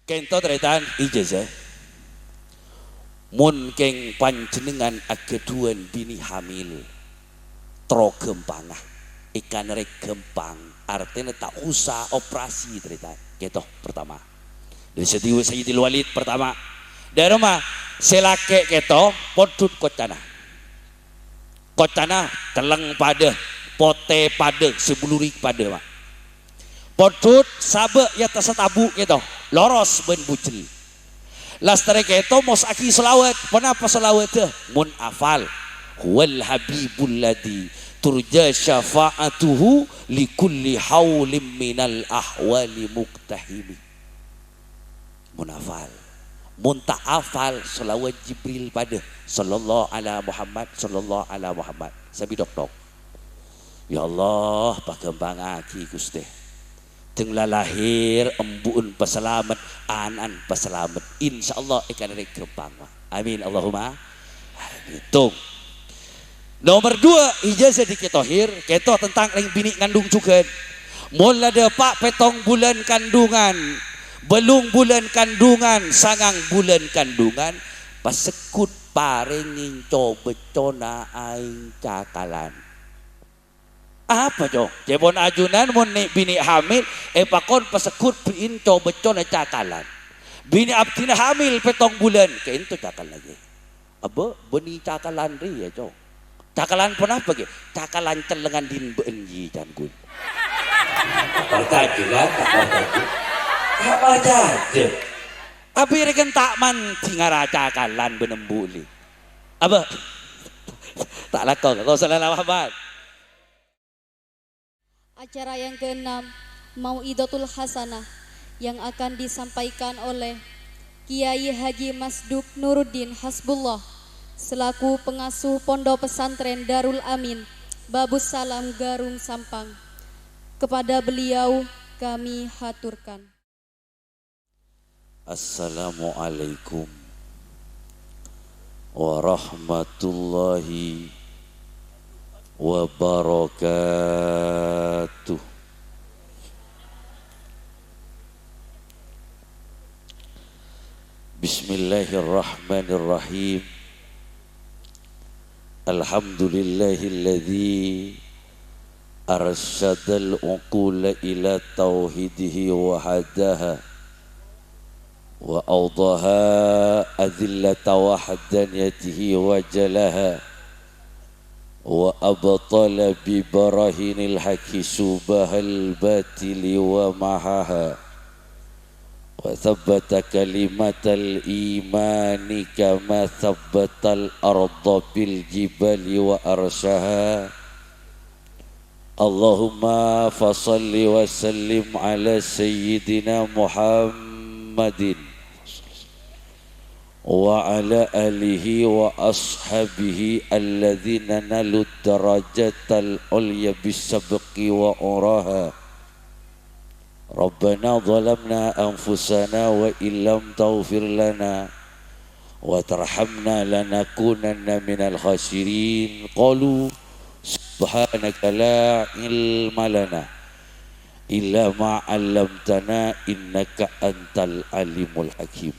Kento tretan ijazah mun keng panjenengan ageduan bini hamil tro gempangah ikan rek gempang artinya tak usah operasi tretan gitu pertama dari setiwa Sayyidil Walid pertama dari rumah selake keto podut kocana teleng pada pote pada sebulurik pada mak podut sabe ya tasatabu gitu loros ben bucel lastare keto mos aki selawat kenapa selawat teh mun afal huwal habibul ladzi turja syafa'atuhu likulli haulim minal ahwali muktahimi mun afal mun tak afal selawat Jibril pada sallallahu ala Muhammad sabi dok ya Allah pakembang aki Gusti tenglah lahir embuun peselamet anan peselamet insyaallah ikan rek gempang amin Allahumma itu nomor 2 ijazah di ketohir keto tentang ring bini ngandung juga mula depak petong bulan kandungan belum bulan kandungan sangang bulan kandungan pasekut paringin coba cona aing cakalan apa cong jebon ajunan mun bini hamil pakon pasekut biin coba cona cakalan bini abdina hamil petong bulan kayak itu cakal lagi apa beni cakalan ri ya cong cakalan pun apa gitu cakalan celengan din benji jangkut apa jelas apa aja abi reken tak man tingara cakalan benembuli apa tak lakon kau salah Muhammad. Acara yang ke-6 Mau'idatul Hasanah yang akan disampaikan oleh Kiai Haji Masduk Nuruddin Hasbullah selaku pengasuh Pondok Pesantren Darul Amin Babus Salam Garung Sampang. Kepada beliau kami haturkan. Assalamualaikum warahmatullahi wabarakatuh. Bismillahirrahmanirrahim. Alhamdulillahilladzi arsyadal uqula ila tauhidihi wa hadaha wa awdaha adillata wahdaniyatihi wa jalaha wa abtala bi barahinil haqi subahal batili wa mahaha wa thabbata kalimatal imani kama thabbatal arda bil jibali wa arshaha. Allahumma fasalli wa sallim ala sayyidina Muhammadin wa ala alihi wa ashabihi alladzina nalu darajatal ulya bisabqi wa uraha. Rabbana zalamna anfusana wa illam taghfir lana wa tarhamna lanakunanna minal khasirin. Qalu subhanaka la ilma lana illa ma 'allamtana innaka antal alimul hakim.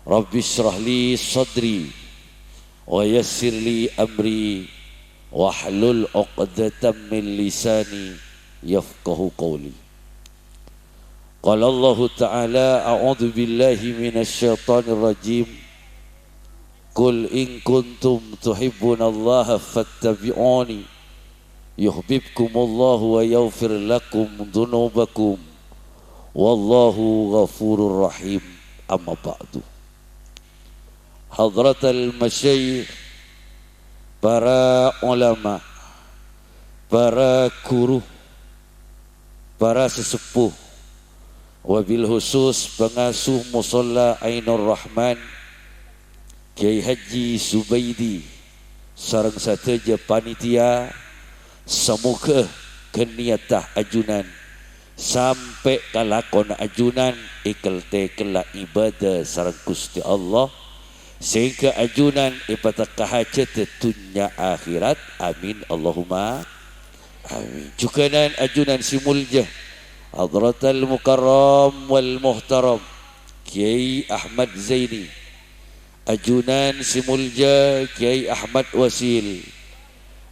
Rabbi shrah li sadri wa yassir li amri wahlul 'uqdatam min lisani yafqahu qawli. Qala Allah Ta'ala a'udzu billahi minasy syaithanir rajim. Qul in kuntum tuhibbunallaha fattabi'uni yuhibbukumullahu wa yaghfir lakum dzunubakum wallahu ghafurur rahim. Amma ba'du. Hadratal masyayikh, para ulama, para guru, para sesepuh, wabil khusus pengasuh Musalla Ainur Rahman Kiai Haji Subaidi sareng sateja panitia, semoga keniatah ajunan sampai kalakon ajunan ikel tekela ibadah sareng Gusti Allah sehingga ajunan ipatakah hajat dunya akhirat. Amin Allahumma amin. Jukanan ajunan si muljah Hadratal Mukarram wal Muhtaram Kiai Ahmad Zaini, Ajunan Simulja Kiai Ahmad Wasil,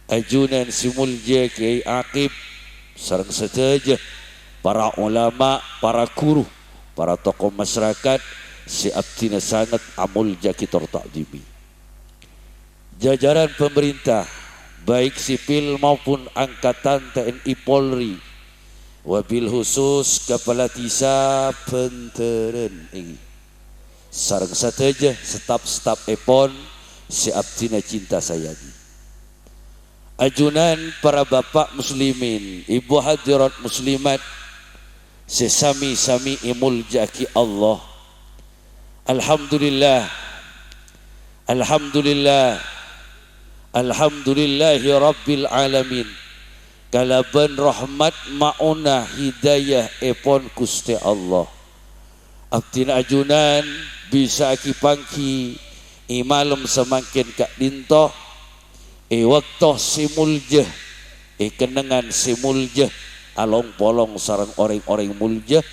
Ajunan Simulja Kiai Aqib, sareng saja para ulama, para guru, para tokoh masyarakat si abdina sangat amulja kita takdimi. Jajaran pemerintah baik sipil maupun angkatan TNI Polri, wabil khusus Kepala Tisa Penteren ini sareng saja staf-staf epon si abdina cinta sayangi. Ajunan para bapak muslimin, ibu hadirat muslimat, sesami-sami imuljaki Allah. Alhamdulillah, Alhamdulillah, Alhamdulillahi Rabbil Alamin. Kalaban rahmat maunah hidayah epon Gusti Allah. Abdina ajunan bisa akipangki imalem semakin kak dintoh waktu simuljah kenangan simuljah along polong sarang orang-orang muljah.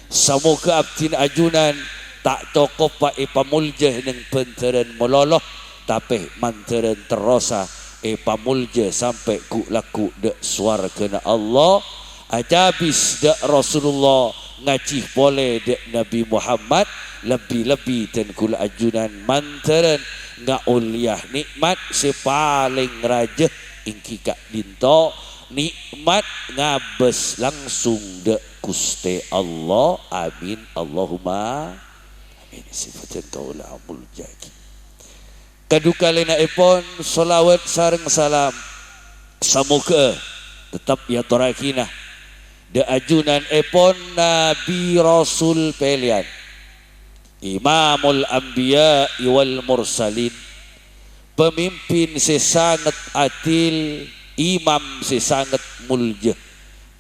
Semoga abdina ajunan tak cukup pak pamuljah neng penteren meloloh tapi manteren terosa pamulja sampai ku laku dek suara kena Allah ajabis dek Rasulullah ngacih boleh dek Nabi Muhammad lebih-lebih dan kula ajunan manteren ngauliah nikmat si paling raja ingki kak dinto nikmat ngabes langsung dek Gusti Allah. Amin Allahumma amin. Sifatkan kaula amul jaki kaduka lena epon solawat sareng salam semoga tetap ya torakinah de ajunan epon Nabi Rasul pelian Imamul Anbiya wal Mursalin, pemimpin sesangat adil, imam sesangat mulja,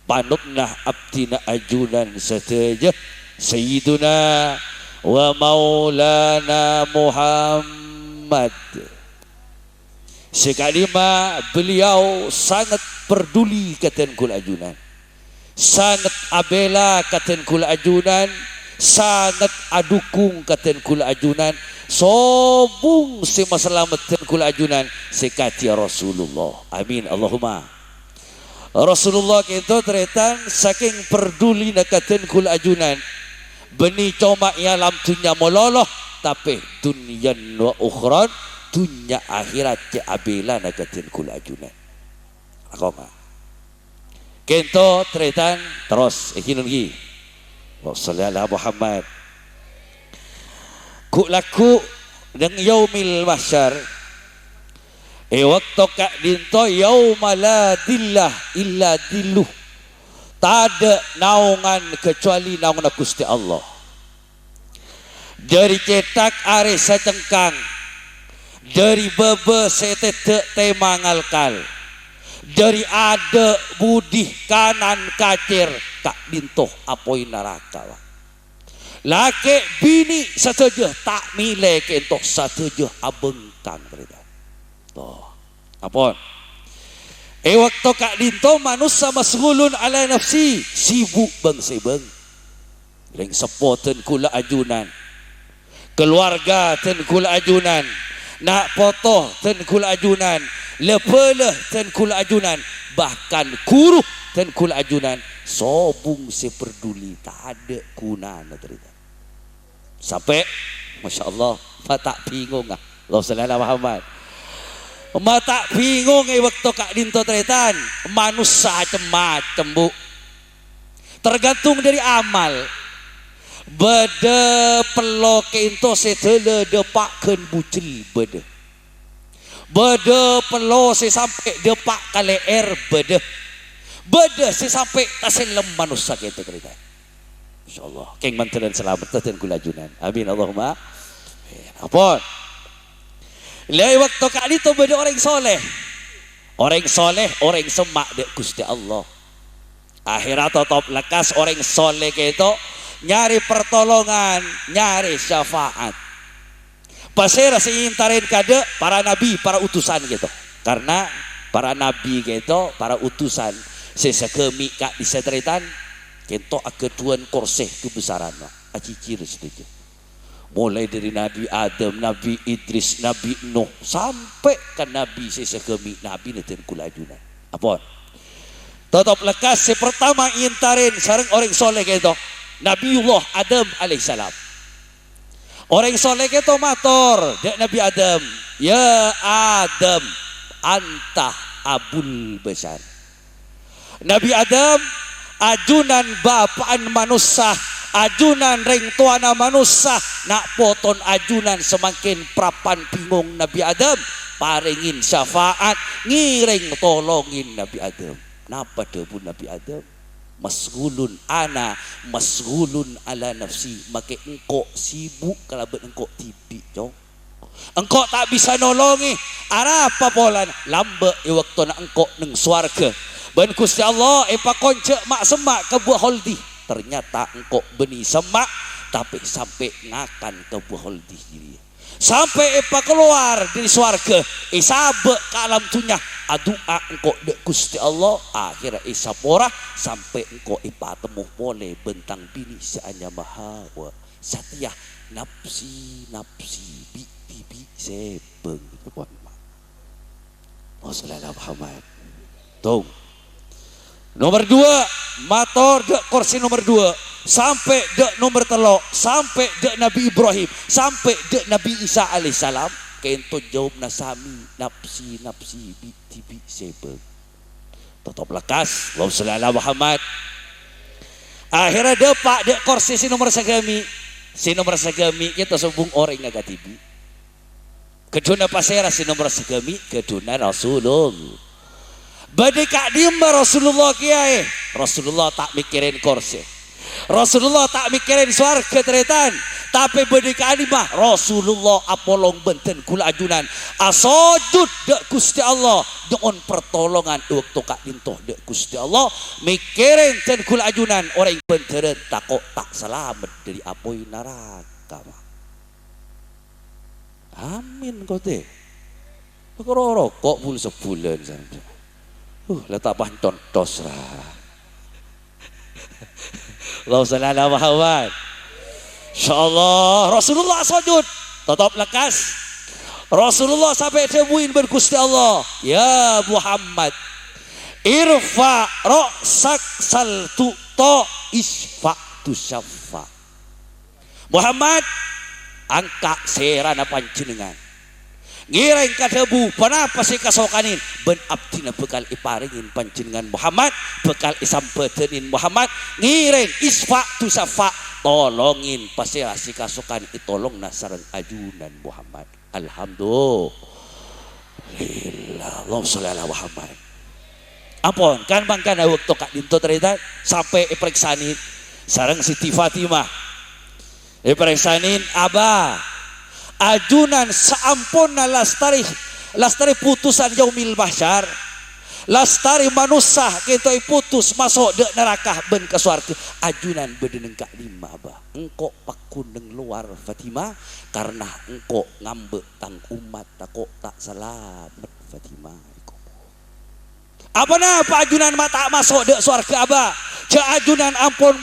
panutnah abdina ajunan saja Sayyiduna wa Maulana Muhammad. Sekalima beliau sangat peduli katan kul ajunan, sangat abela katan kul ajunan, sangat adukung katan kul ajunan, sobung si masalamatan kul ajunan sekati Rasulullah. Amin Allahumma. Rasulullah kita teretan saking peduli katan kul ajunan, beni coma ialam dunya mololoh tapi dunyan wa ukhran, dunya akhirat ce abela nagatin kul ajunan. Aku enggak kento teretan terus ikin lagi wassallallahu Muhammad ku laku deng yaumil mahsyar waktu kak dinto yauma la dillah illa dilluh, tak ada naungan kecuali naungan Gusti Allah. Dari cetak are secengkang, dari bebe setete temangalkal, dari ada budih kanan kacir kak dintoh apoi neraka. Laki bini sateja tak milih kentok sateja abengkang berita. Toh, apon? Waktu kak dinto manusia masgulun ala nafsi, sibuk bang sebeng. Leng sepoten kula ajunan, keluarga ten kula ajunan, nak foto ten kula ajunan, lepeleh ten kula ajunan, bahkan kuruh ten kula ajunan, sobung seperduli tak ada kunana cerita. Sampai Masya Allah mata bingung ah. Allah sallallahu Muhammad mata bingung waktu kak dinto tretan manusia macam-macam bu, tergantung dari amal. Beda pelo kento setele depaken bucil beda, beda pelo se sampai depak kale air beda, beda se sampai taselem manusia kita cerita. Insyaallah keng mantelan selamat dan kulajunan. Amin Allahumma. Apa? Lai waktu kali itu beda orang soleh, orang semak dek Gusti Allah. Akhirat top lekas orang soleh itu nyari pertolongan, nyari syafaat. Pasir seintarin kade para nabi, para utusan gitu. Karena para nabi gitu, para utusan sesakemi kak diseteritan Kentok aketuan korseh kebesaran acicir sedikit. Mulai dari Nabi Adam, Nabi Idris, Nabi Nuh sampai ke Nabi sesekemi Nabi neten kula ajunan. Apa? Tetap lekas si pertama intarin sareng orang soleh gitu. Nabiullah Adam alaihissalam. Orang soleh itu mator dek Nabi Adam, ya Adam anta abul besar. Nabi Adam ajunan bapaan manusia, ajunan ring tuana manusia, nak poton ajunan semakin prapan bingung Nabi Adam, paringin syafaat, ngiring tolongin Nabi Adam. Napa debu Nabi Adam? Masghulun ana masghulun ala nafsi, make engkau sibuk kalau engkau tibi jauh, engkau tak bisa nolongi apa polan lambe waktu nak engkau neng swarga ben Gusti Allah konce mak semak ke buah holdi, ternyata engkau beni semak tapi sampai ngakan ke buah holdi diri sampai keluar dari swarga sabe ke alam tunya adua engkau dek Gusti Allah akhirnya isapora sampai engkau temu boleh bentang bini seanya mahawa satya nafsi nafsi bi sebeng itu buat oh saudara Muhammad tuh nomor 2 motor dek kursi nomor 2 sampai dek nomor telok sampai dek Nabi Ibrahim sampai dek Nabi Isa alaihissalam kento jawab nasami nafsi nafsi bi sebeng tetap lekas wa sallallahu Muhammad akhirnya depak dek kursi si nomor sagami kita subung orang negatibi keduna pasera si nomor sagami keduna Rasulullah badai kak dimba Rasulullah kiai Rasulullah tak mikirin kursi, Rasulullah tak mikirin swarga teretan, tapi berdekani mah Rasulullah apolong benten kula ajunan asojud dek Gusti Allah dengan pertolongan waktu kak dintoh dek Gusti Allah mikirin ten kula ajunan orang benteren takok tak selamat dari apoi neraka mah. Amin kau teh. Kau rokok pun sebulan saja. Letak pancon dos lah. Allah sallallahu Muhammad. Insyaallah Rasulullah sujud tetap lekas. Rasulullah sampai temuin bergusti Allah, ya Muhammad irfa ra'sak saltu to isfa tu syafa. Muhammad angka serana panjenengan ngireng kadebu panapa sih kasokanin ben abdina bekal iparingin panjenengan Muhammad bekal isampetenin Muhammad ngireng isfa tu safa tolongin pasira si kasokan itolong nasareng ajunan Muhammad. Alhamdulillah Allahumma sholli ala Muhammad. Ampun kan bangkan waktu kak dinto terita sampai iperiksanin sareng Siti Fatimah iperiksanin abah ajunan saampun lastari putusan yaumil mahsyar lastari manusia kita putus masuk dek neraka ben ke surga ajunan bedeneng kak lima abah engkau pakuneng luar Fatimah karena engkau ngambek tang umat takok tak selamat Fatimah apa nah pak ajunan mata masuk dek surga abah ce ajunan ampun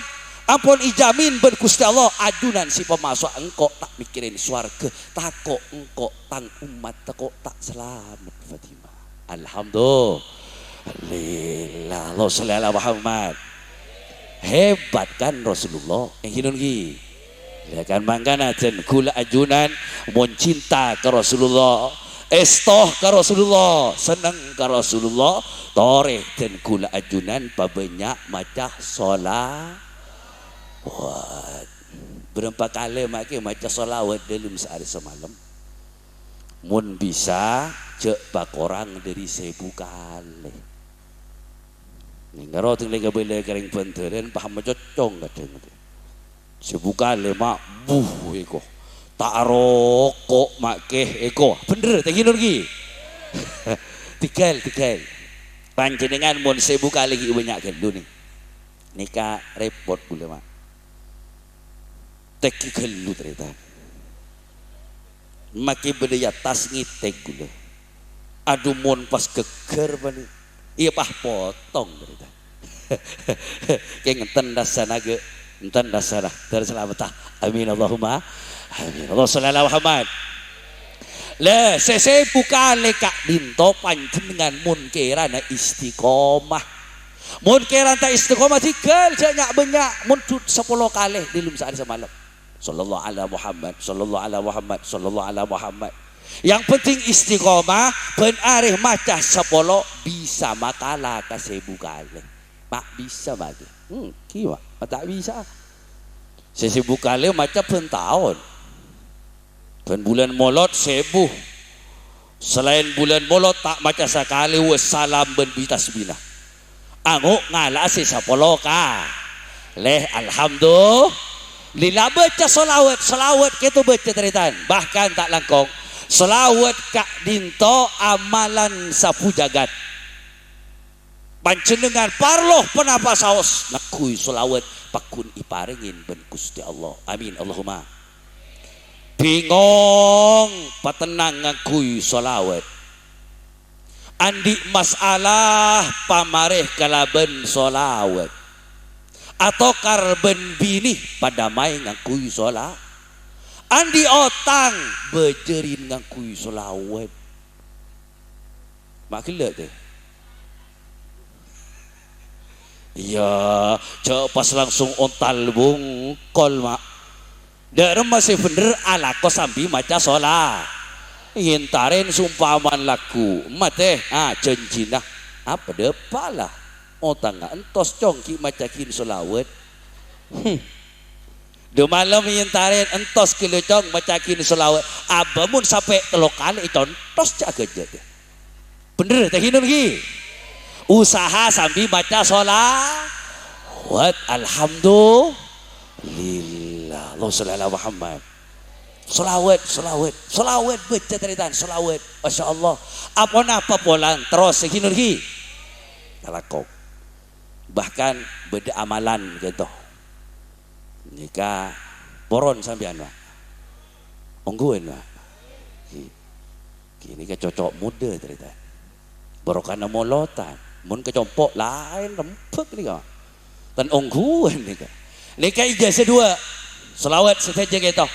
ijamin ben Gusti Allah ajunan si pemasok engkau tak mikirin swarga takok engkau tang umat takok tak selamat Fatimah. Alhamdulillah Allah sallallahu Muhammad. Hebat kan Rasulullah yang hinun ki ya kan mangkana jen gula ajunan mun cinta ke Rasulullah estoh ke Rasulullah seneng ke Rasulullah toreh dan gula ajunan pabanyak macah sholat. Wah, berapa kali makai macam solawat dalam sehari semalam. Mun bisa cek bakorang dari 1000 kali. Ningaro tinggal kabel kering penteren paham cocong kadang. 1000 kali mak buh eko. Tak rokok makai eko. Bener tak gini lagi. Tikel. Panjenengan mun 1000 kali banyak kan nih. Nikah repot boleh mak. Teki kelu ternyata maki berdaya tas ngitek gula aduh mon pas geger bani iya pah potong ternyata Kayak ngenten dasana ge, ngenten dasana terselamatah. Amin Allahumma. Amin. Allah sallallahu Muhammad. Le sese buka leka dinto panjenengan mun kerana istiqomah. Mun kerana tak istiqomah tikel janyak banyak mun 10 kali di lum sehari semalam. Sallallahu ala Muhammad, sallallahu ala Muhammad, sallallahu ala Muhammad. Yang penting istiqomah pen arih macah 10 bisa makala ka 1000 kali. Mak bisa bagi. Kiwa tak bisa. 1000 kali macam pen tahun. Pen bulan molot 1000. Selain bulan molot tak macam sekali wassalam ben bitasbina. Anguk ngala si 10 ka. Leh alhamdulillah. Lila baca selawat kita baca teritan. Bahkan tak langkong. Selawat kak dinto amalan sapu jagat. Panjenengan parloh penapa saos nakui selawat pakun iparingin ben Gusti Allah. Amin Allahumma. Bingung patenang ngakui selawat. Andi masalah pamareh kalaben selawat. Atau karben bini pada mai ngakui sholat. Andi otang bejerin ngakui sholawat. Mak gila tu. Ya, cak pas langsung ontal bungkol mak. Darem masih bener ala ko sambil maca sholat. Intarin sumpaman laku. Mate, janjina. Apa depalah. Otang entos congki macakin solawat. De malam intarin entos kilocong macakin solawat. Abamun sampai 3 kali contos jaga jaga. Bener tak hinun ki. Usaha sambil baca solawat. Alhamdulillah. Allah sallallahu Muhammad. Solawat baca teritan solawat. Masya Allah. Apa polan terus hinun ki. Talakok. Bahkan beda amalan gitu. Nika poron sampean Pak. Ongguan Pak. Kini ke cocok muda cerita. Barokana molotan. Mun kecompok lain lempek nika. Dan ongguan nika. Nika ijazah 2. Selawat saja gitu.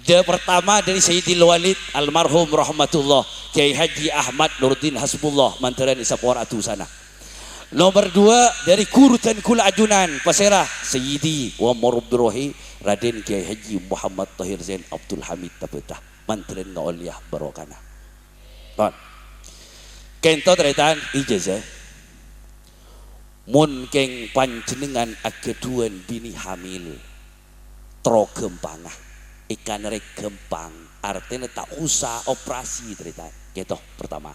Dia pertama dari Sayyidil Walid almarhum rahmatullah Kiai Haji Ahmad Nuruddin Hasbullah mantaran Isapor Atusana. Nomor 2 dari Kurutan Kula Ajunan Pasirah Sayyidi wa Murabbirohi Raden Kiai Haji Muhammad Tahir Zain Abdul Hamid Tapetah mantaran ngauliah barokana. Kan kento teritan ijazah mun keng panjenengan akeduan bini hamil tro gempangah ikan rek gempang artinya tak usah operasi teritan gitu pertama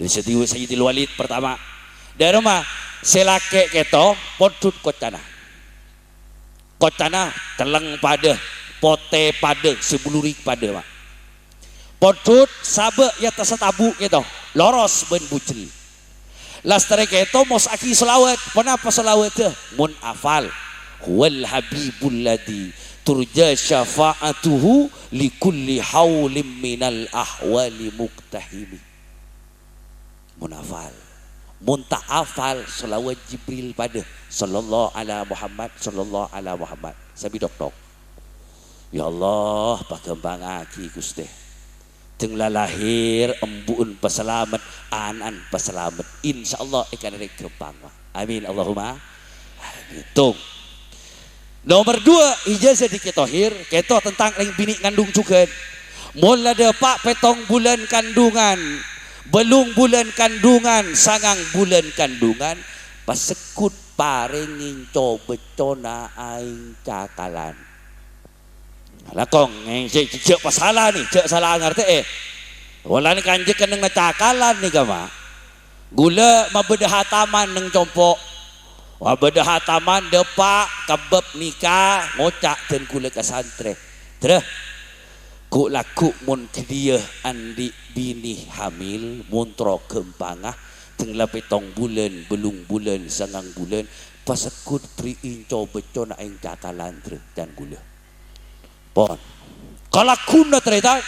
dari Sayyidil Walid pertama dari rumah selake keto podut kocana teleng pada pote pada sebulurik pada mak podut sabe ya tasatabu keto loros ben bucel lastare keto mos aki selawat kenapa selawat teh mun afal wal habibul ladzi turja syafa'atuhu likulli haulim minal ahwali muktahimi munafal muntah afal selawat Jibril pada sallallahu ala Muhammad sallallahu ala Muhammad sabi dok ya Allah pakembang aki Gusti tenglah lahir embuun peselamat anan peselamat insyaallah ikan rek gempang amin Allahumma hitung. Nomor 2 ijazah di ketohir keto tentang ring bini ngandung juga mula pak petong bulan kandungan belum bulan kandungan sangang bulan kandungan pasekut paringin coba cona aing cakalan lakong cek pasalah nih cek salah ngerti wala ni kanjek neng cakalan nih kama gula mabedah hataman neng compok wabedah hataman depak kebab nikah ngocak dan gula kasantre terus ku laku mun dia andi bini hamil muntro gempangah tenglah petong bulan belum bulan sangang bulan pasekut priin coba cona aing cakalan terus dan gula pon kalau kuna ternyata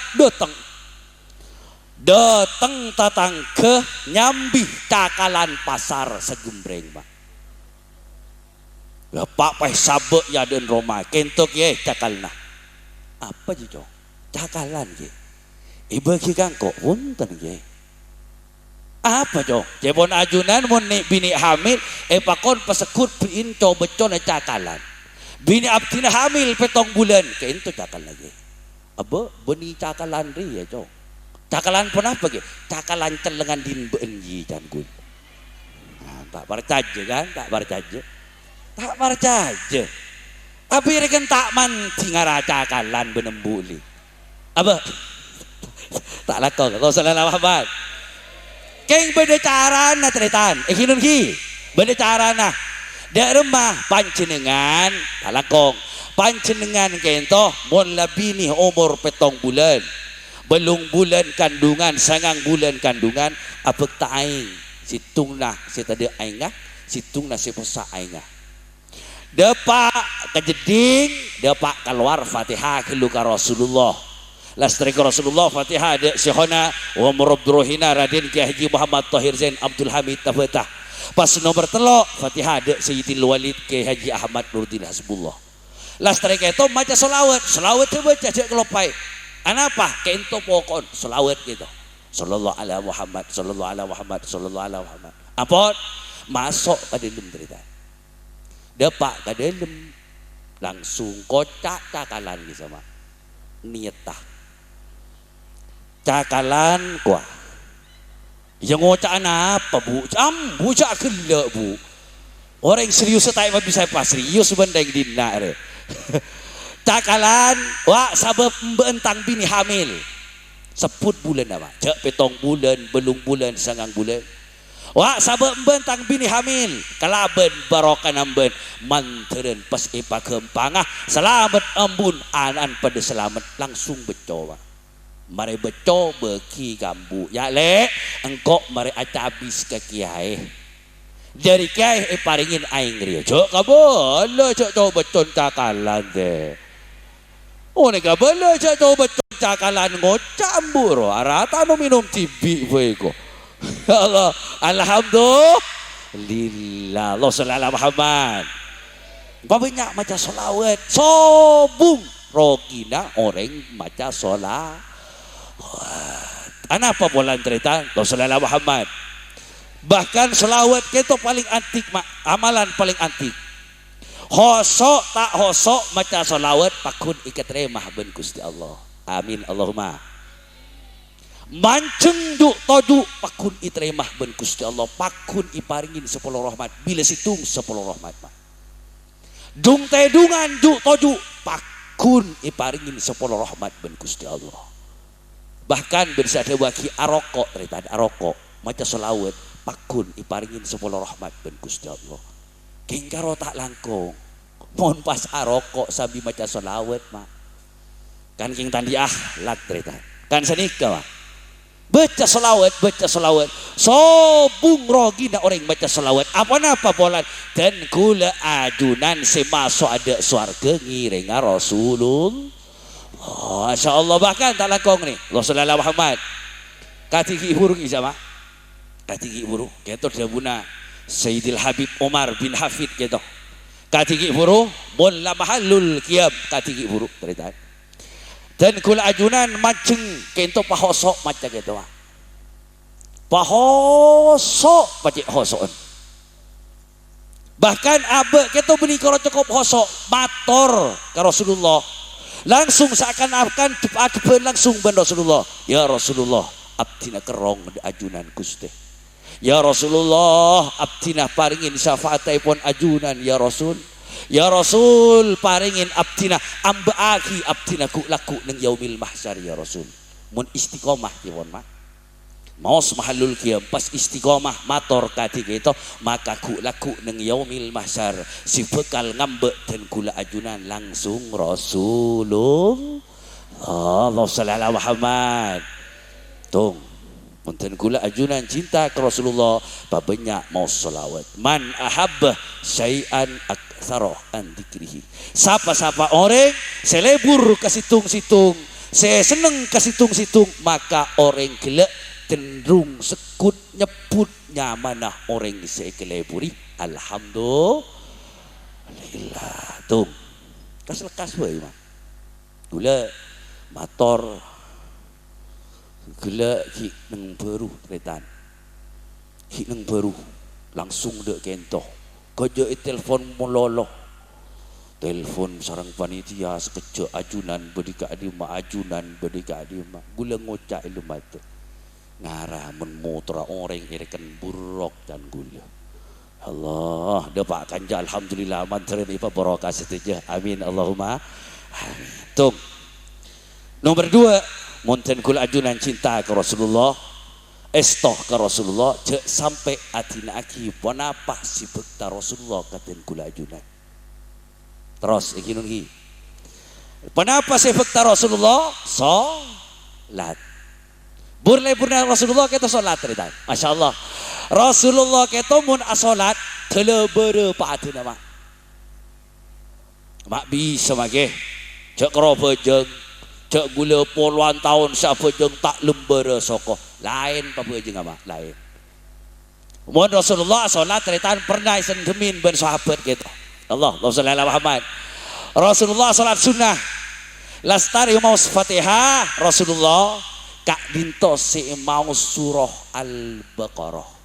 datang tatang ke nyambi cakalan pasar segumbreng mak Ya pak peh sabek ya den Roma kentok ye cakalna. Apa je jo? Cakalan ye. Ibu ki kangko punten ye. Apa jo? Jebon ajunan mun ni bini hamil pakon pasekut piin co becon cakalan. Bini abdina hamil petong bulan kento cakal lagi. Aba beni cakalan ri ya jo. Cakalan pun apa ge? Cakalan celengan din beenji janggun. Nah, tak percaya kan? Tak percaya. Tak percaya. Abi rekan tak man tingara cakalan benembuli. Apa? Tak lakon. Kau salah Muhammad. Keng beda carana teritan. Kinun ki. Beda carana. Dak remah panjenengan talakong. Panjenengan kento mun labini umur petong bulan. Belum bulan kandungan, sangang bulan kandungan, apek ta aing. Situngna si tadi aingah, situngna si posa aingah. Depak kejeding, depak keluar Fatihah kelu ka Rasulullah. Lastri ka Rasulullah Fatihah de Syekhona wa Murabdurohina Raden Ki Haji Muhammad Tahir Zain Abdul Hamid Tabetah. Pas nomor telok Fatihah de Sayyidil Walid Ki Haji Ahmad Nurdin Hasbullah. Lastri ka itu maca selawat, selawat coba cacak kelopai. Anapa? Kento pokon selawat gitu. Sallallahu alaihi Muhammad, sallallahu alaihi Muhammad, sallallahu alaihi Muhammad. Apa? Masuk ke dalam cerita. Depak ke dalam langsung kocak cakalan gitu sama. Niatah. Cakalan kuah. Yang ngocak apa bu? Bucak gila bu. Orang serius tak bisa pas serius benda yang dinak. Cakalan, wah sabab mbentang bini hamil. Seput bulan apa? Cek petong bulan, belum bulan, sangang bulan. Wah sabab mbentang bini hamil. Kalaben barokan amben manteren pas ipa kempangah. Selamat embun anan pada selamat langsung becoba. Mari beco beki gambu. Ya le, engkau mari aca habis ke kiai. Dari kiai paringin aing rio. Cok kabel, cok coba becon cakalan deh. Oh ni kabel, cok coba becon cakalan ngocak amburo. Arata no minum tibi bego. Allah, alhamdulillah. Allah sallallahu Muhammad. Banyak macam solawat. Sobung rogina orang macam solawat. Apa bolan cerita? Allah sallallahu Muhammad. Bahkan selawat kita paling antik, amalan paling antik. Hosok tak hosok macam selawat pakun ikat remah ben Gusti Allah. Amin Allahumma. Manceng duk todu pakun itremah ben Gusti Allah, pakun iparingin 10 rahmat bila situng 10 rahmat. Dung tedungan duk todu pakun iparingin 10 rahmat ben Gusti Allah. Bahkan bisa ada waki arokok cerita arokok macam selawat pakun iparingin 10 rahmat ben Gusti Allah. Kengkaro tak langkung mohon pas arokok sabi macam selawat mak kan king tandi lak cerita kan senika mak baca selawat sobung rogi na orang baca selawat apa bolan dan kula ajunan semaso ada suarga ngiringa Rasulullah. Masya Allah bahkan tak langkong nih Rasulullah Muhammad katiki hurung isama katiki hurung ketor jabuna Sayyidil Habib Umar bin Hafid gitu katiki hurung bola mahallul kiam katiki hurung cerita dan kula ajunan maceng kento pahosok macam gitu pahosok pacik hosokan bahkan abe kita beli kalau cukup hosok mator ke Rasulullah langsung seakan-akan cepat langsung ben Rasulullah ya Rasulullah abdina kerong di ajunan Gusti ya Rasulullah abdina paringin syafaatai pun ajunan ya Rasul ya Rasul paringin abdina ambaaki abdina ku laku neng yaumil mahsyar ya Rasul mun istiqomah kibon mah maos mahallul kiam pas istiqomah mator kati gitu maka ku laku neng yaumil mahsyar si bekal ngambek dan kula ajunan langsung Rasulullah Allah sallallahu Muhammad tung punten kula ajunan cinta ke Rasulullah babenya mau selawat man ahabba syai'an aktsara an dzikrihi sapa-sapa orang selebur ke situng-situng saya seneng ke situng-situng maka orang gelek cenderung sekut nyebut nyamanah orang saya keleburi alhamdulillah Alhamdulillah tung lekas wae mah gula motor gula ki neng baru tretan ki neng baru langsung dek kentoh kerja telepon mololo telepon sarang panitia sekejap ajunan berdika di mak ajunan berdika di mak gula ngocak ilu mata ngarah menmotra orang irikan buruk dan gula Allah dapat kanja alhamdulillah mantra ni pa barokah saja amin Allahumma amin tung nomor 2 monten kul ajunan cinta ke Rasulullah estoh ke Rasulullah cek sampai atina aki ponapa si bekta Rasulullah katen kul ajunan terus iki nungi ponapa si bekta Rasulullah salat burle Rasulullah kita salat ritan masyaallah Rasulullah kita mun asolat telebere paatuna mak bisa mage cek roba jeung cek gula puluhan tahun siapa jeung tak lembere soko lain apa jeung mak lain mun Rasulullah asolat ritan pernah isen gemin ben sahabat kita Allah sallallahu alaihi Muhammad Rasulullah salat sunnah lastari mau Fatihah Rasulullah kak dinto si mau surah Al-Baqarah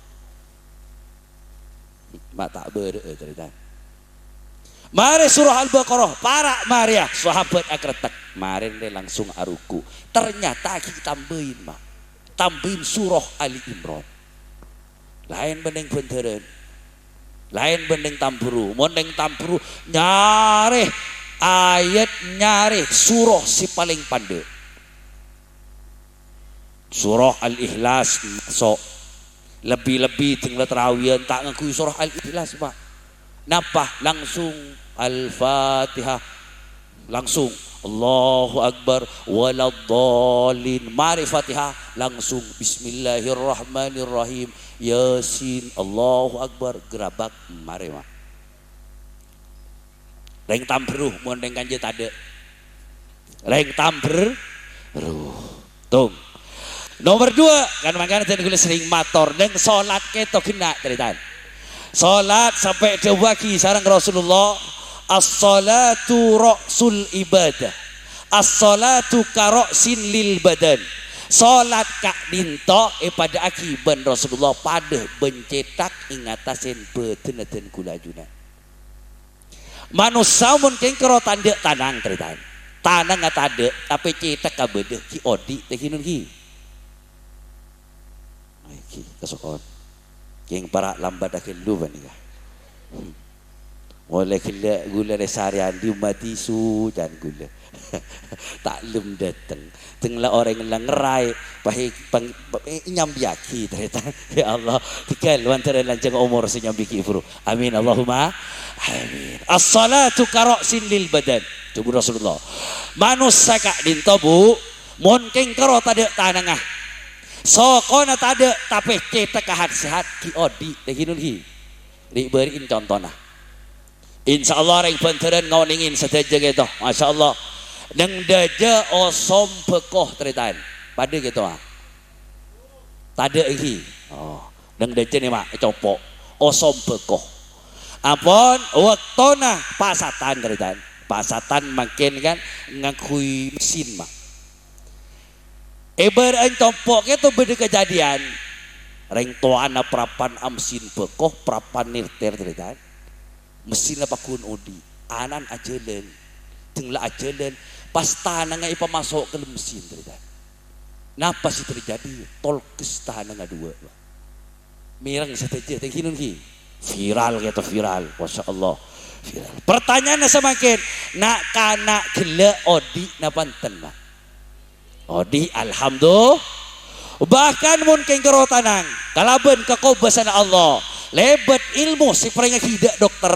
mak tak bere cerita mari surah Al-Baqarah para Maria sahabat akretek marin deh langsung aruku ternyata kita tambahin surah Ali Imran lain bening benteren lain bening tamburu mondeng tamburu nyare ayat nyare surah si paling pandai surah Al-Ikhlas so lebih-lebih tinggal terawian tak ngakui surah Al-Ikhlas pak napa langsung Al-Fatihah langsung Allahu Akbar waladhdallin mari Fatihah langsung Bismillahirrahmanirrahim Yasin Allahu Akbar gerabak mari mak reng tambruh mun reng kanje tade reng tambruh tung nomor 2 kan makanya tadi gue sering mator dan sholat keto kena ceritaan sholat sampai dewaki sarang Rasulullah as-salatu ra'sul ibadah as-salatu karoksin lil badan sholat kak dinto pada akiban Rasulullah pada bencetak ingatasin betenaten kulajuna manusia mungkin kero tanda tanang ceritaan tanang nggak tanda tapi cetak kabede ki odi tekinun ki kesokon yang para lambat akhir lupa nih mulai gula resarian di mati su dan gula tak lum datang tenglah orang yang ngerai pakai nyambiaki ternyata ya Allah tiga antara lanjang umur senyambiki bro amin Allahumma amin as-salatu karoksin lil badan coba Rasulullah manusia kak dintobu mungkin karo tadi tanangah sokona tada tapi kita sehat ki odi dekinun hi diberiin contohna insyaallah reng benteren ngoningin sedaja gitu masyaallah neng daja osom bekoh teritan pada gitu tada iki neng daja nih mak copok osom bekoh apon waktona pasatan teritan pasatan makin kan ngakui mesin mak Eber tompok itu beda kejadian reng toana prapan amsin bekoh prapan nirter teritan mesin apa kun odi anan ajelen tenglah ajelen pas tanang ipa masuk ke mesin teritan napa sih terjadi tolkes tanang dua mirang sateja tengkinun ki viral gitu viral masya Allah viral pertanyaannya semakin nak kana gila odi napanten mak odi alhamdulillah bahkan mungkin kero tanang kalaban kekobasan Allah lebet ilmu si peringak hidak dokter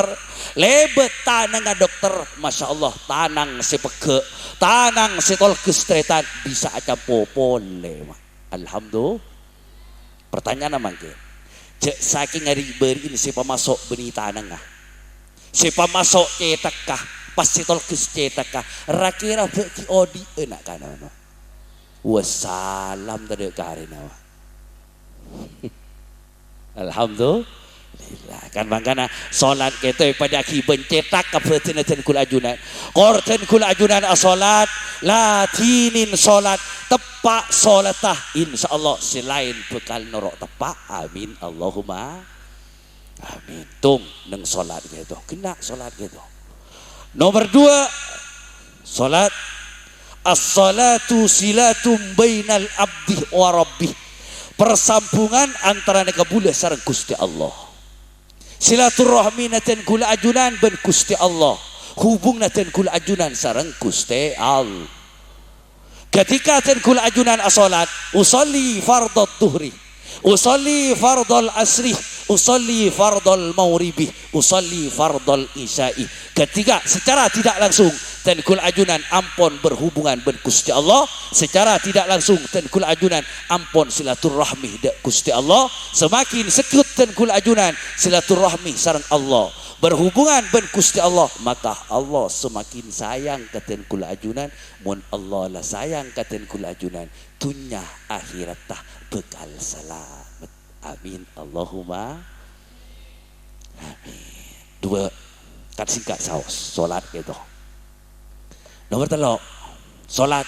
lebet tanang dokter masya Allah tanang si peke tanang si tol kestretan bisa aja popole alhamdulillah pertanyaan mangke cek saking ngari beri ini si pemasok benih tanang si pemasok cetakah pas si tol kestretakah rakira beki odi enak kana wassalam tadi karena alhamdulillah Kan bangkana solat kita pada aki bencetak kapetina ten kul ajunan korten kul ajunan asolat latinin solat tepak solatah insyaallah selain bekal norok tepak amin Allahumma amin tung neng solat gitu kena solat gitu. Nomor 2 solat as-salatu silatum bainal abdi wa rabbih persambungan antara kabuleh sareng Gusti Allah. Silaturahmi naten kula ajunan ben Gusti Allah hubung naten kula ajunan sareng Gusti Allah. Ketika ten kula ajunan asolat usolli fardhu dhuhri usolli fardhal asri usolli fardhal maghribi usolli fardhal isya'i ketika secara tidak langsung ten kula ajunan ampun berhubungan ben Gusti Allah secara tidak langsung ten kula ajunan ampun silaturahmi dek Gusti Allah semakin sekut ten kula ajunan silaturahmi sareng Allah berhubungan ben Gusti Allah maka Allah semakin sayang ka ten kula ajunan mun Allah lah sayang ka ten kula ajunan dunya akhiratah bekal selamat amin Allahumma amin. 2 kat singkat saus solat gitu. Nomor 3 solat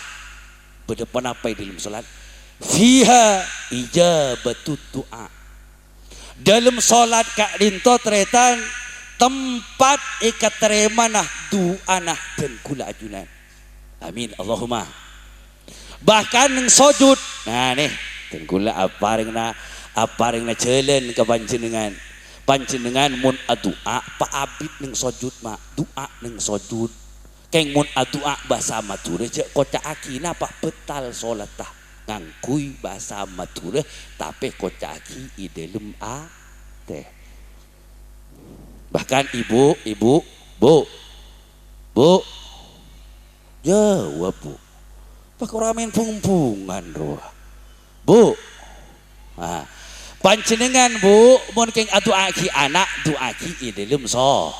berdepan apa dalam solat fiha ijabatut doa dalam solat kak rinto teretan tempat ikat terima nah doa nah dan kula ajunan amin Allahumma bahkan neng sujud nah nih dan kula aparing na jalan ke panjenengan mun adua pak abid neng sujud mak doa neng sujud keng mun adua bahasa Madura je kocak akina pak betal solat tah ngangkui bahasa Madura tapi kocak aki idelum a teh bahkan ibu jawab bu pak ramen pungpungan roh bu panjenengan bu mun keng adua aki anak doa aki idelum so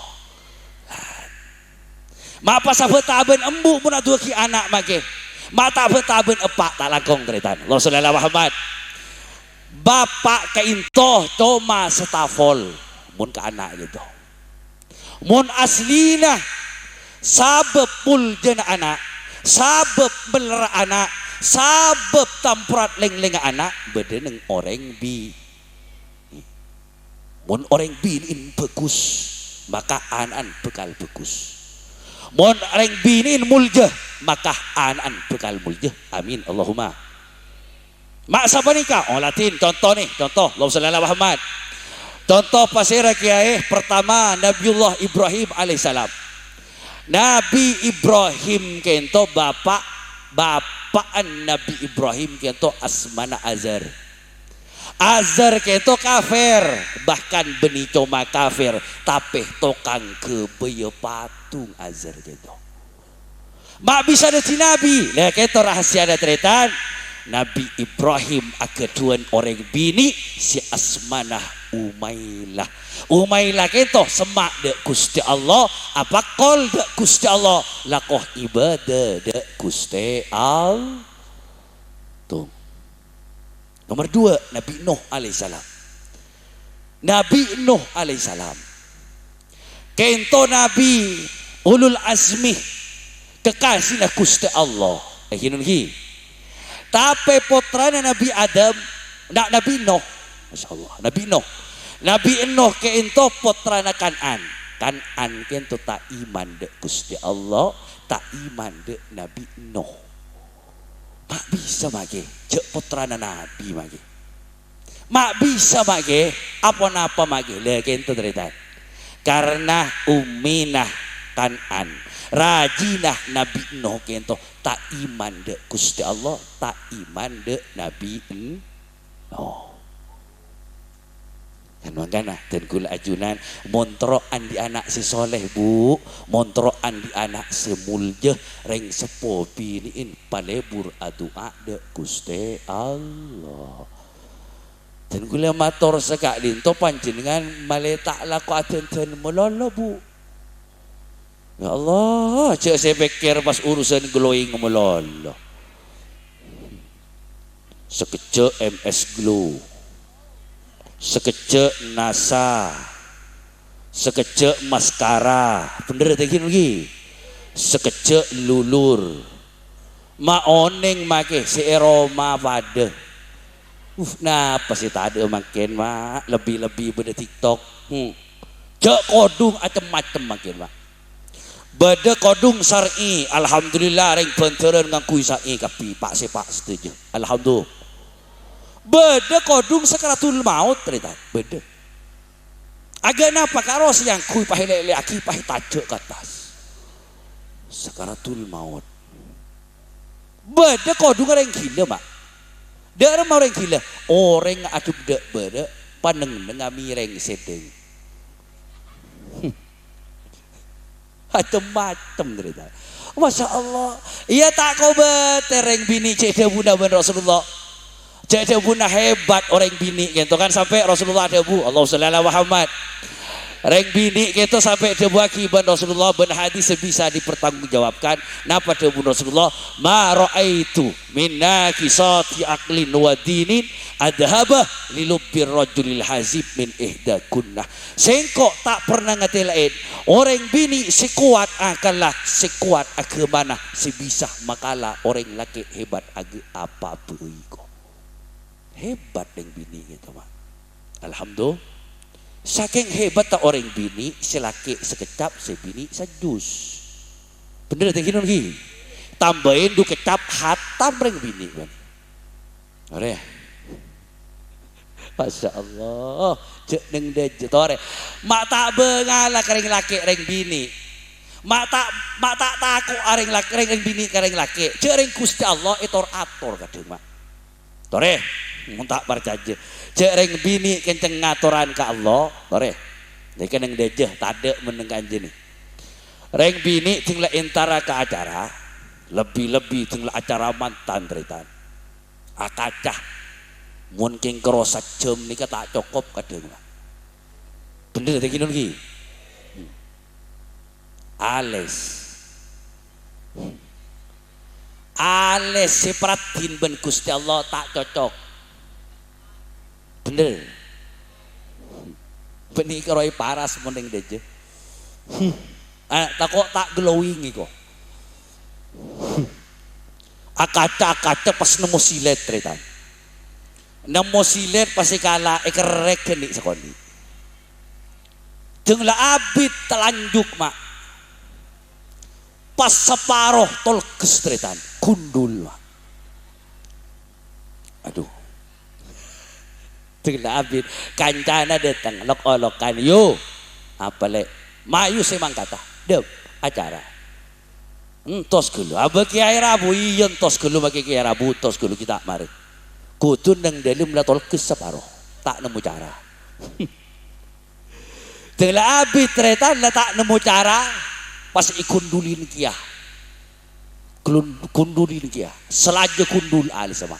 mak pas betaben embu mun atuh ki anak make mata betaben epak tak langkong tretan Rasulullah Muhammad bapak keintoh coma setafol mun ke anak gitu mun aslina sabab puljen anak sabab beler anak sabab tamprat leng-leng anak bedeneng orang bi mun orang bi in bagus maka anan bekal bagus mon reng binin muljah maka anan bekal muljah amin Allahumma mak sapa nikah latin contoh Rasulullah Muhammad contoh pasira kiai pertama Nabiullah Ibrahim alaihissalam Nabi Ibrahim kento bapaan Nabi Ibrahim kento asmana Azar kento kafir bahkan beni coma kafir tapi tokang kebaya patung Azar kento mak bisa ada si Nabi nah kento rahasia ada tretan Nabi Ibrahim akeduan orang bini si asmanah Umailah kento semak dek Gusti Allah apa kol dek Gusti Allah lakoh ibadah dek Gusti Allah tuh. Nomor 2 Nabi Nuh alaihissalam kento Nabi ulul azmi kekasih Gusti Allah tapi putranya Nabi Adam Nabi Nuh Masya Allah Nabi Nuh kento putranya Kan'an kento tak iman dek Gusti Allah tak iman dek Nabi Nuh mak bisa mage cek putrana Nabi mage mak bisa mage apa mage lagi itu cerita karena uminah Kan'an rajinah Nabi Nuh kento tak iman dek Gusti Allah tak iman dek Nabi Nuh kan makanya dan kula ajunan montroan di anak si soleh bu montroan di anak si muljah reng sepo piniin palebur adua de Gusti Allah dan kula mator sekak dinto panjenengan maletak laku aten melolo bu ya Allah cek saya pikir pas urusan glowing melolo sekecil MS Glow sekejek nasa, sekejek maskara, bener tekin lagi, sekejek lulur, ma oneng make si aroma pada, nah pasti tak ada makin mak lebih pada TikTok, cek kodung macam-macam makin mak, beda kodung syar'i, alhamdulillah ring penteran ngakui syar'i kapi pak sepak setuju, alhamdulillah. Beda kodung sakaratul maut cerita beda agak napa karos yang kui pahilele aki pahit tajek ke atas sakaratul maut beda kodung orang gila mak daerah orang gila orang adub dek beda paneng ngami reng sedeng macam-macam cerita Masya Allah iya tak kau betereng bini cek bunda ben Rasulullah. Jadi bunda hebat orang bini gitu kan sampai Rasulullah ada bu Allah sallallahu Muhammad orang bini gitu sampai ada bu akibat Rasulullah ben hadis bisa dipertanggungjawabkan napa ada bu Rasulullah ma ra'aitu minna kisati aqlin wa dinin adhabah lilubbir rajulil hazib min ihda kunnah sengkok tak pernah ngatelain orang bini sekuat akanlah sekuat agemana sebisa makalah orang laki hebat age apa beiko hebat yang bini gitu mak alhamdulillah saking hebat tak orang bini selaki sekecap sebini sejus bener tak gini lagi tambahin du kecap hatam orang bini kan ore Masya Allah cek neng deje tore mak tak bengalah kering laki reng bini mak tak takut areng laki reng bini kering laki cek reng Gusti Allah etor ator kadang mak tore muntak percaya cek reng bini kenceng ngaturan ke Allah tore jadi kan yang dejeh tade meneng kanjeng reng bini tinggal intara ke acara lebih tinggal acara mantan teritan akacah mungkin kerosat jam ni tak cukup kadang bener tak gini lagi ales si pratin ben Gusti Allah tak cocok bener benih keroi paras mending deje tak kok tak glowing kok akaca pas nemu silet cerita nemu silet pasti kalah ekerek nih sekali jenglah abid telanjuk mak pas separuh tol kestritan kundul mak aduh tinggal abid kancana datang lok-lokan yo apa le mayu semang kata dep acara entos gelu abah kiai rabu iya entos gelu bagi kiai rabu entos gelu kita mari kutun nang dalam latol kes separuh tak nemu cara tinggal abid ternyata tak nemu cara pas ikundulin kia kundulin kia selaja kundul alis sama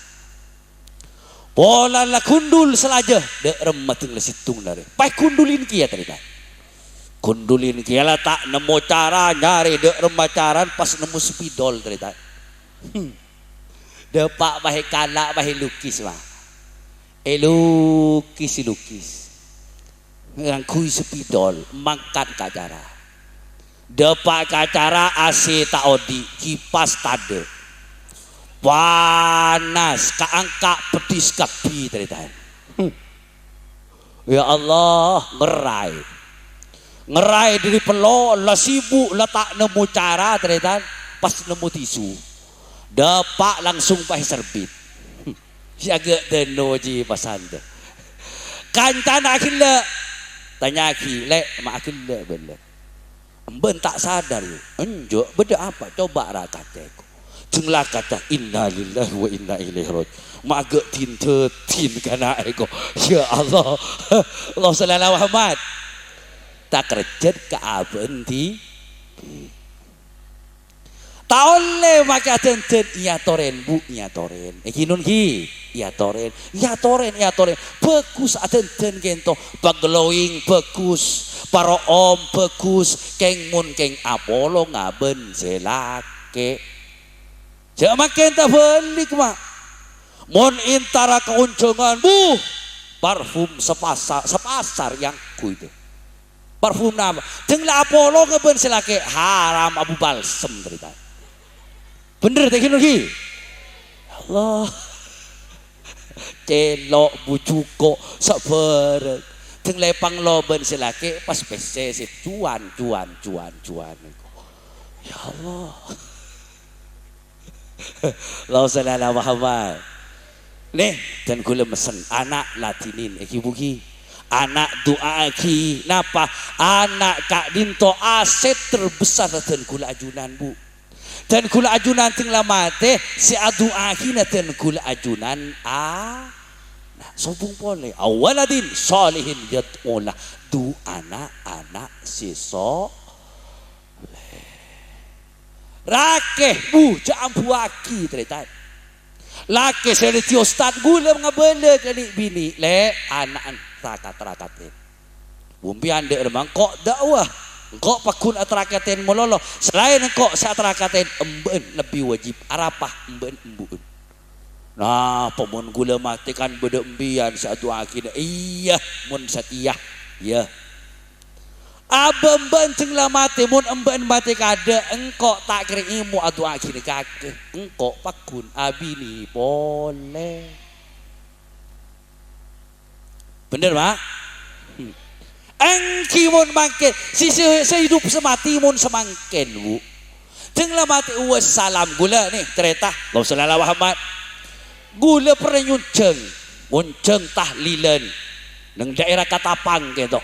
pola la kundul selaja de remating le situng dari pai kundulin kia terita kundulin kia lah tak nemu cara nyari de remacaran pas nemu spidol terita de pak bahe kalak bahe lukis mah lukis yang kui spidol mangkat kacara de pak kacara AC tak odi kipas tade panas keangka pedis kapi teritan ya Allah ngerai diri pelo lah sibuk lah tak nemu cara teritan pas nemu tisu dapat langsung pakai serbit siaga deno ji pasanda kancan akhirnya tanya aki lek mak akhirnya bener ben tak sadar enjuk beda apa coba rakateku jenglah kata inna lillahi wa inna ilaihi raji'un magak tin kana eko ya Allah Allah sallallahu Muhammad tak kerja ke abenti tak oleh maka tenten iya toren bu iya toren kinun ki iya toren bagus atenten gento paglowing bagus para om bagus keng mun keng apolo ngaben selake jangan makin tak balik mak mon intara keuntungan bu parfum sepasar yang ku itu. Parfum nama. Tenglah Apollo ngeben selake haram Abu Balsem cerita. Bener teknologi. Allah. Celok bucuko sabar. Tenglah pangloben selake pas PC cuan. Ya Allah. Allah sallallahu Muhammad. Nih dan kula mesen anak latinin eki bugi. Anak doa ki napa anak kak dinto aset terbesar dan kula ajunan bu dan kula ajunan tinggal mate si doa ki dan kula ajunan nah sobung pole awaladin solihin yat'ula du anak siso rakeh bu jambu aki teritan laki saya di ustad gula ngabele kali bini le anak rakat-rakatin bumpi anda remang kok dakwah kok pakun atrakatin mololo selain kok saat rakatin emben lebih wajib arapah emben embun nah pemun gula mati kan beda embian satu akidah iya mun satiyah ya abem benceng lah mati mun emben mati kada engkok tak kira imu atu akidah kakek engkok pakun abini boleh. Bener Pak? Engki mun mangken sisi sehidup semati mun semangken bu. Tenglah mati wassalam gula nih cerita Allahumma shalli ala Muhammad. Gula pernah munceng tahlilan nang daerah Katapang gitu.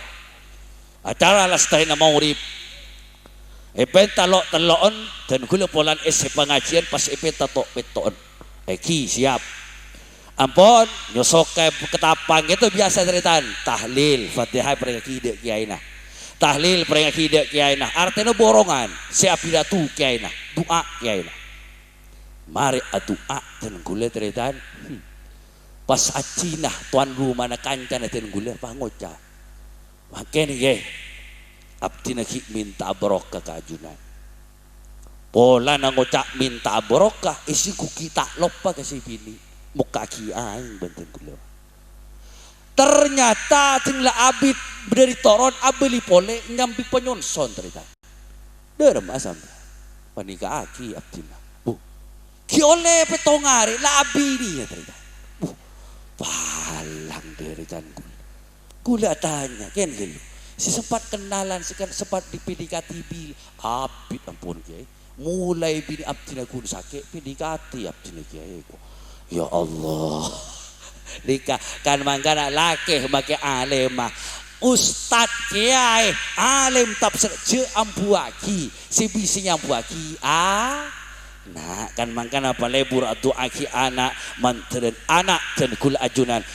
Acara lastahina maurib. Epen talok-talokon dan gula polan ese pengajian pas epen tatok peton. Eki siap. Ampun nyosok ke Ketapang itu biasa ceritaan tahlil Fatihah peringaki dek kiai nah tahlil peringaki dek kiai nah artinya borongan siap pidatu kiai nah doa kiai nah mari doa dan gula ceritaan pas acinah tuan rumah na kancan dan gula pangoca makin ye abdi nak minta barokah keajunan pola nangocak minta barokah isi kuki tak lupa kasih bini muka kiai benten gula. Ternyata tinggal abid dari toron abeli pole nyambi penyonson cerita. Derem asam. Panika aki abdina. Bu. Ki oleh petongare la abini ya cerita. Bu. Palang dari tan gula. Gula tanya kan gelu. Si sempat kenalan sempat di PDKT bil abid ampun kiai. Mulai bini abdina kun sakit PDKT abdina kiai kok. Ya Allah, lika kan mangkana laki make alemah, ustad kiai alim tafsir je ambuaki, si bisinya ambuaki nah kan mangkana apa lebur atau aki anak manteren anak dan kul ajunan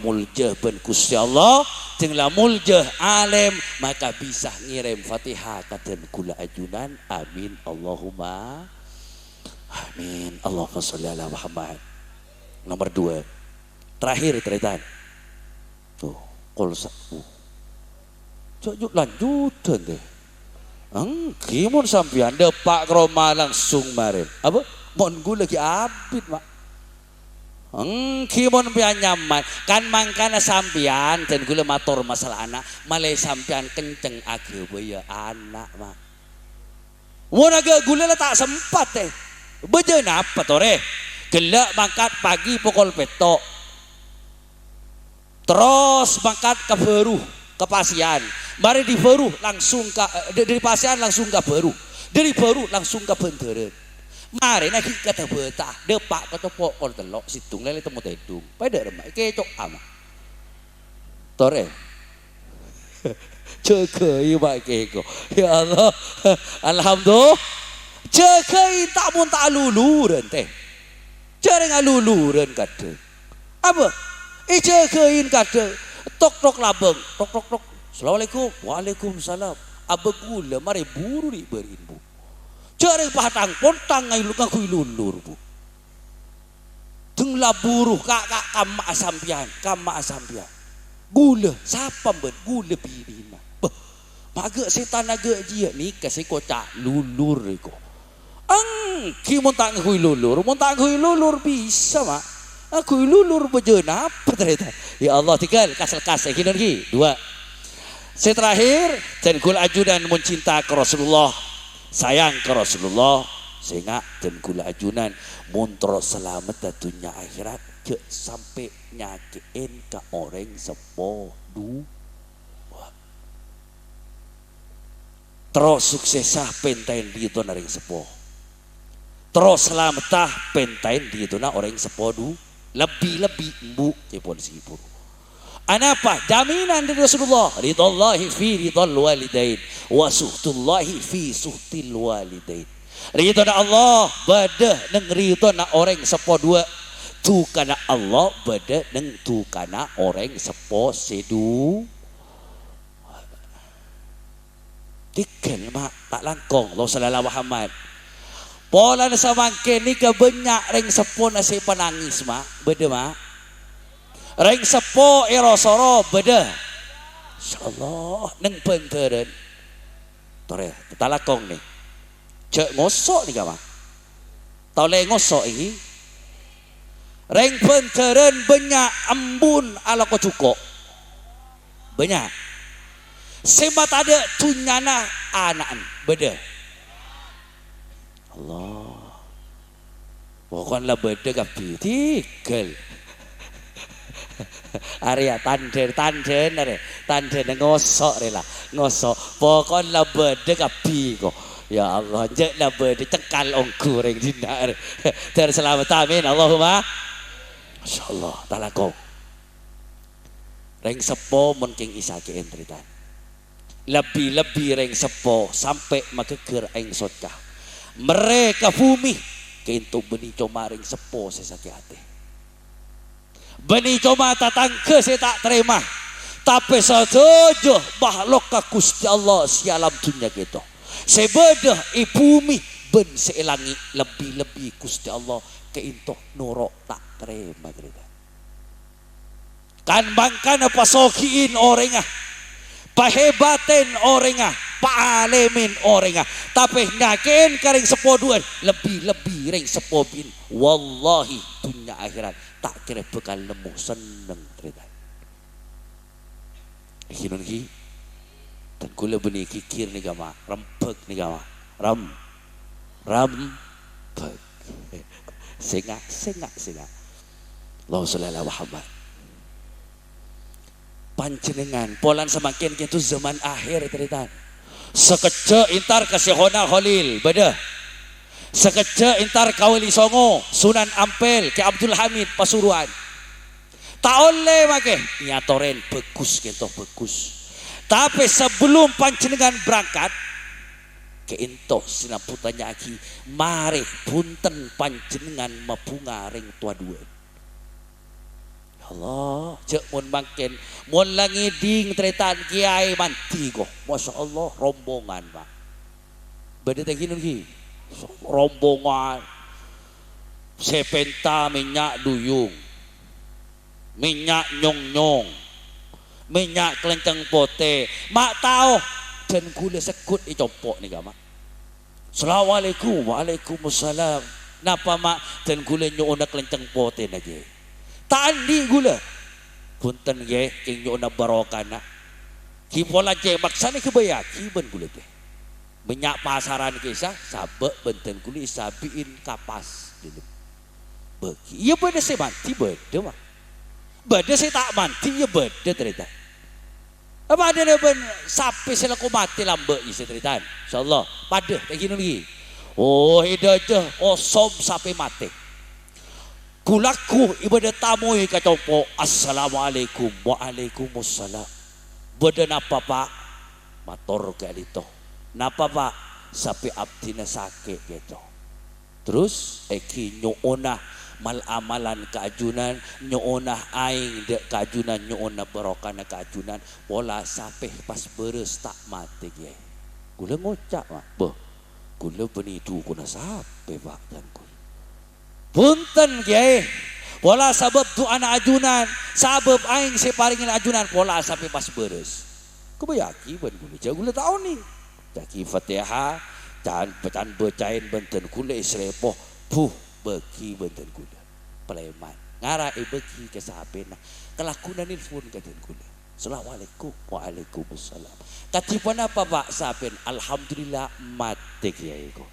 muljah ben Gusti Allah tinggal muljah alim maka bisa ngirim Fatihah dan kul ajunan amin Allahumma amin Allahumma sholli ala Muhammad. Nomor 2 terakhir ceritaan tuh kolsa lanjutan deh kimun sampian depak Roma langsung marin apa mon gue lagi abid mak kimun pian nyaman kan mangkana sampian dan gue mator masalah anak malai sampian kenceng age ya anak mak mau naga gue tak sempat deh bejen apa tore gelak mangkat pagi pukul petok terus mangkat ke Beruh ke Pasian mari di Beruh langsung ke dari Pasian langsung ke Beruh dari Beruh langsung ke Benderen mari lagi kata betah depak ketopok kol telok situng lele temu tedung pada remak kecok ama tore cekai pak keko ya Allah alhamdulillah cekai tak pun tak luluran teh jarang aluluran kade apa jagain kade tok labeng tok assalamualaikum waalaikumsalam abah gula mari buru di berin bu jarang patang pontang ngai luka kui lulur bu tenglah buruh kakak kama asampian gula siapa ben gula pirina Maga setan naga dia ni kasi kocak lulur ko. Ang kimun tak ngui lulur, mun tak ngui lulur bisa mak. Aku lulur bejeuna apa ternyata. Ya Allah tinggal kasel-kasel gini lagi. Dua. Terakhir dan kul ajunan mencinta ke Rasulullah, sayang ke Rasulullah, sehingga dan kul ajunan muntro selamat dunia akhirat ke sampai nyakiin ke orang sepo dua. Terus suksesah pentain di itu naring sepo. Terus selamatah pentain di itu na orang sepo dua. Lebih-lebih embu cepon sibuk. Anapa? Jaminan dari Rasulullah. Ridallahi fi ridal walidain wa suhtullahi fi suhtil walidain. Ridha Allah bada neng ridha na orang sepo dua. Tu kana Allah bada neng tu kana orang sepo sedu. Tikel mak tak langkong. Allah sallallahu Muhammad. Pola nasa mangke ni ke banyak reng sepo nasi penangis mak beda mak reng sepo erosoro beda insyaallah neng penteren tore tetalakong nih cek ngosok nih mak tau le ngosok ini reng penteren banyak embun ala ko cukup banyak semat ada tunyana anaan beda Allah pokoknya beda kapi tikel area tanden ngosok rela ngosok pokoknya beda kapi kok ya Allah jeklah beda cekal ongku reng dina terselamat amin Allahumma insyaallah talako reng sepo mungkin isake entritan lebih reng sepo sampai mageger aing sodkah mereka bumi keintu beni comaring sepo saya sakit hati beni coma tatangke saya tak terima tapi saja bahlok ka Gusti Allah sialam dunia gitu sebedah bumi ben seelangi lebih Gusti Allah keintu nurok tak terima cerita kan bangkan apa sokiin orangah pahebaten orangah paalemin orangah tapi nyakin karing sepoduan lebih ring sepobin wallahi dunia akhirat tak kira bekal nemu seneng cerita ikinun ki dan kula benih kikir nih gama rempek nih gama rempek sengak Allah sallallahu Muhammad panjenengan polan semakin itu zaman akhir cerita sekece intar kasihona Khalil beda sekece intar Kawali Songo Sunan Ampel ke Abdul Hamid Pasuruan tak oleh make nyatoren bagus gitu bagus tapi sebelum panjenengan berangkat ke into sinaputanya aki mari punten panjenengan mabunga ring tua dua Allah cek mun bangken mun langi ding tretan kiai manti kok masya Allah rombongan pak beda teh gini rombongan sepenta minyak duyung minyak nyong minyak kelenceng pote mak tahu dan gula sekut dicopok nih gama assalamualaikum waalaikumsalam napa mak dan gula nyong kelenceng pote lagi tandi gula punten ye king nyona barokana ki pola je maksane kebaya ki ben gula teh minyak pasaran kisah sabek benten gula isabiin kapas dulu bagi iya beda saya mati beda mah beda saya tak mati ya beda cerita apa ada ben sampai selaku mati lambe isi cerita insyaallah pada kayak gini lagi oh ida aja osom sampai mati kulaku ibadah tamu kacopo assalamualaikum waalaikumsalam beda napa pak mator kali itu napa pak sampai abdina sakit gitu terus eki nyuona mal amalan keajunan nyuona aing dek keajunan nyuona barokana keajunan pola sampai pas beres tak mati ya gula ngocak mah boh gula benitu kuna sampai pak dan punten kiai pola sabab tu anak ajunan sabab aing separingin ajunan pola sampai pas beres kebayaki ban gula jagula tahu nih jaki fatihah jangan pecan becain benten gula isrepoh puh bagi benten gula peleman ngara bagi ke sapena kelakunan ilfun kaden kula. Assalamualaikum. Waalaikumsalam. Katipan apa Pak sapen? Alhamdulillah mati kiai ko.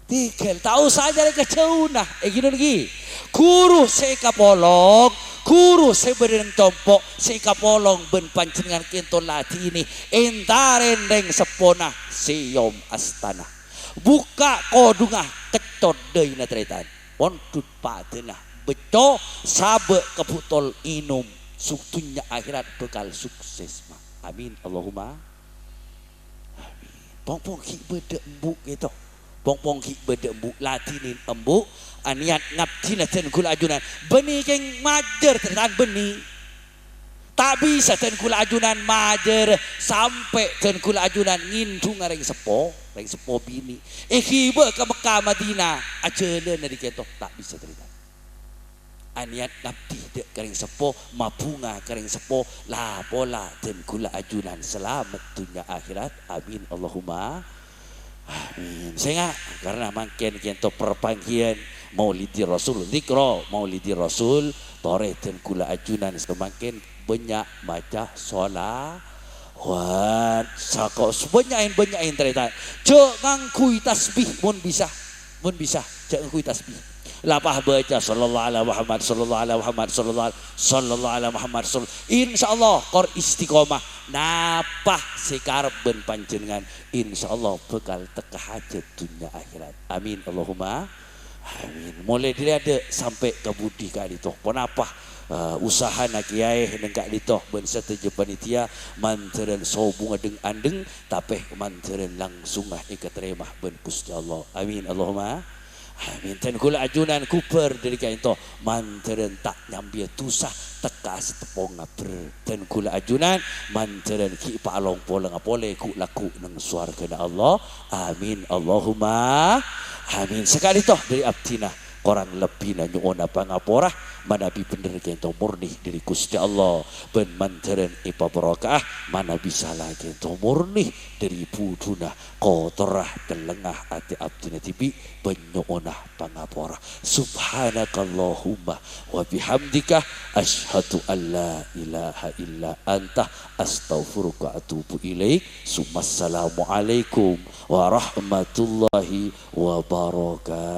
Tikel tahu saja ke ceunah gini lagi. Kuru sekapolong, kuru seberen tompok sekapolong ben panjenengan kento latini entaren deng sepona siyom astana. Buka kodungah ketot deui na tretan. Pontut patenah beto sabe keputol inum suktunya akhirat bekal sukses mah. Amin Allahumma amin. Pong-pong ki bede embuk gitu. Pong-pong ki bede embuk latinin embuk aniat ngabdina ten kula ajunan benih keng majer tenan benih. Tak bisa ten kula ajunan majer sampai ten kula ajunan ngindung ngareng sepo bini. Kiba ke Mekah Madinah ajeun dari ketok tak bisa cerita. Aniat ngabdi dek kering sepo mabunga kering sepo la pola ten kula ajunan selamat dunia akhirat. Amin Allahumma amin. Saya karena makin kento perpanggian Maulidi Rasul zikro Maulidi Rasul tore ten kula ajunan semakin banyak baca sholat wan sako banyain ternyata cek ngangkui tasbih mun bisa cek ngangkui tasbih lapah baca sallallahu alaihi Muhammad sallallahu alaihi Muhammad sallallahu alaihi Muhammad insyaallah kor istiqomah napah sekarep ben panjenengan insyaallah bekal teka hajat dunia akhirat. Amin Allahumma amin. Mulai dari ada sampai ke budi kali toh penapah usaha nak kiai nengkak ditoh ben setuju panitia manteran sobung adeng andeng tapi manteran langsung ikateremah ben Gusti Allah. Amin Allahumma amin. Ten kula ajunan kuper dari kain toh manteran tak nyambia tusah teka setepong ngaper. Ten kula ajunan manteran ki palong pola ngapole ku laku nang suarga Allah. Amin Allahumma amin. Sekali toh dari abdina orang lebih na nyuona pangaporah manabi bener kento murni dari Gusti Allah ben manteran ipa barokah mana bisa lagi kento murni dari buduna kotorah telengah ati abdina tibi ben nyuona pangaporah. Subhanakallahumma wa bihamdika asyhadu an la ilaha illa anta astaghfiruka wa atubu ilaik. Assalamualaikum warahmatullahi wabarakatuh.